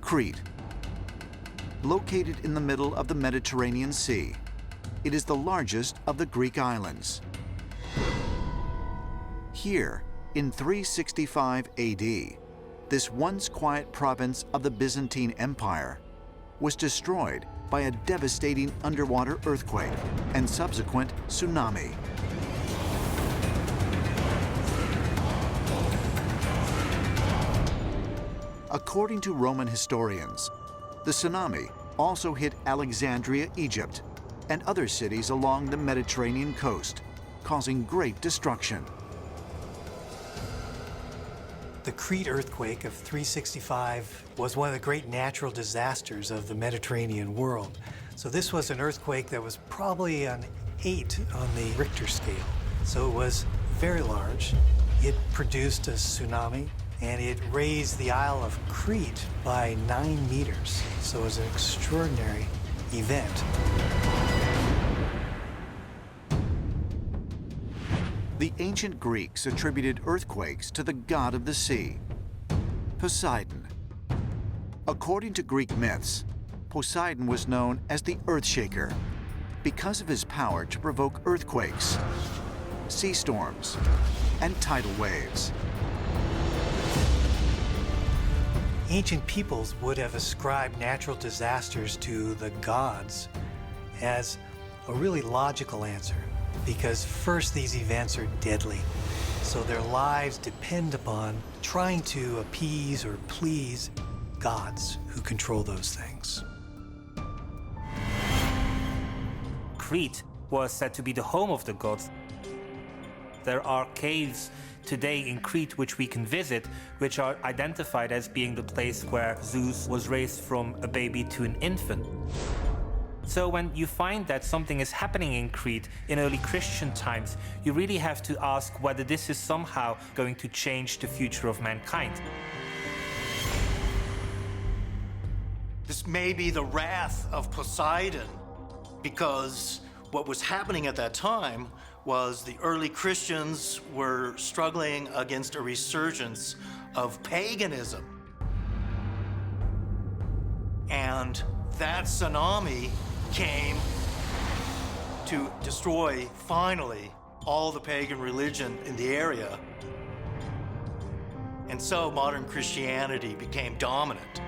Crete. Located in the middle of the Mediterranean Sea, it is the largest of the Greek islands. Here, in 365 AD, this once quiet province of the Byzantine Empire was destroyed by a devastating underwater earthquake and subsequent tsunami. According to Roman historians, the tsunami also hit Alexandria, Egypt, and other cities along the Mediterranean coast, causing great destruction. The Crete earthquake of 365 was one of the great natural disasters of the Mediterranean world. So this was an earthquake that was probably an 8 on the Richter scale. So it was very large. It produced a tsunami, and it raised the Isle of Crete by 9 meters. So it was an extraordinary event. The ancient Greeks attributed earthquakes to the god of the sea, Poseidon. According to Greek myths, Poseidon was known as the Earthshaker because of his power to provoke earthquakes, sea storms, and tidal waves. Ancient peoples would have ascribed natural disasters to the gods as a really logical answer, because first, these events are deadly. So their lives depend upon trying to appease or please gods who control those things. Crete was said to be the home of the gods. There are caves today in Crete which we can visit, which are identified as being the place where Zeus was raised from a baby to an infant. So when you find that something is happening in Crete in early Christian times, you really have to ask whether this is somehow going to change the future of mankind. This may be the wrath of Poseidon, because what was happening at that time was the early Christians were struggling against a resurgence of paganism. And that tsunami came to destroy, finally, all the pagan religion in the area. And so modern Christianity became dominant.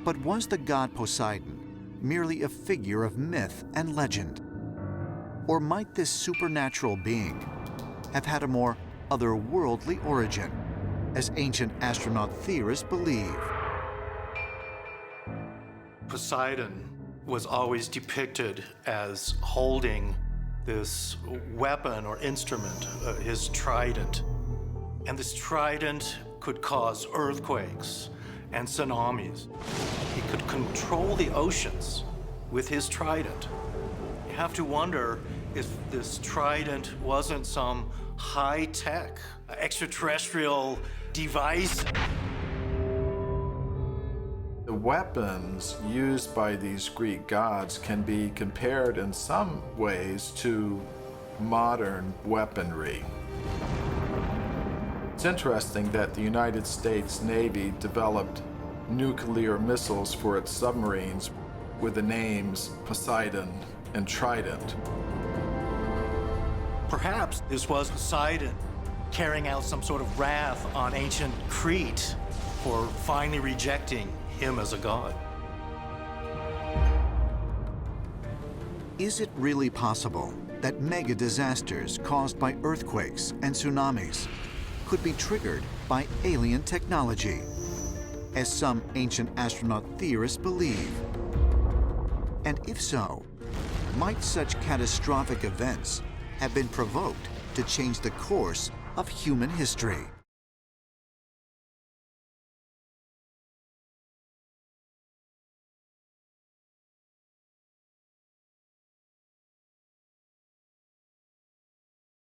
But was the god Poseidon merely a figure of myth and legend? Or might this supernatural being have had a more otherworldly origin, as ancient astronaut theorists believe? Poseidon was always depicted as holding this weapon or instrument, his trident. And this trident could cause earthquakes and tsunamis. He could control the oceans with his trident. You have to wonder if this trident wasn't some high-tech, extraterrestrial device. The weapons used by these Greek gods can be compared in some ways to modern weaponry. It's interesting that the United States Navy developed nuclear missiles for its submarines with the names Poseidon and Trident. Perhaps this was Poseidon carrying out some sort of wrath on ancient Crete for finally rejecting him as a god. Is it really possible that mega disasters caused by earthquakes and tsunamis could be triggered by alien technology, as some ancient astronaut theorists believe? And if so, might such catastrophic events have been provoked to change the course of human history?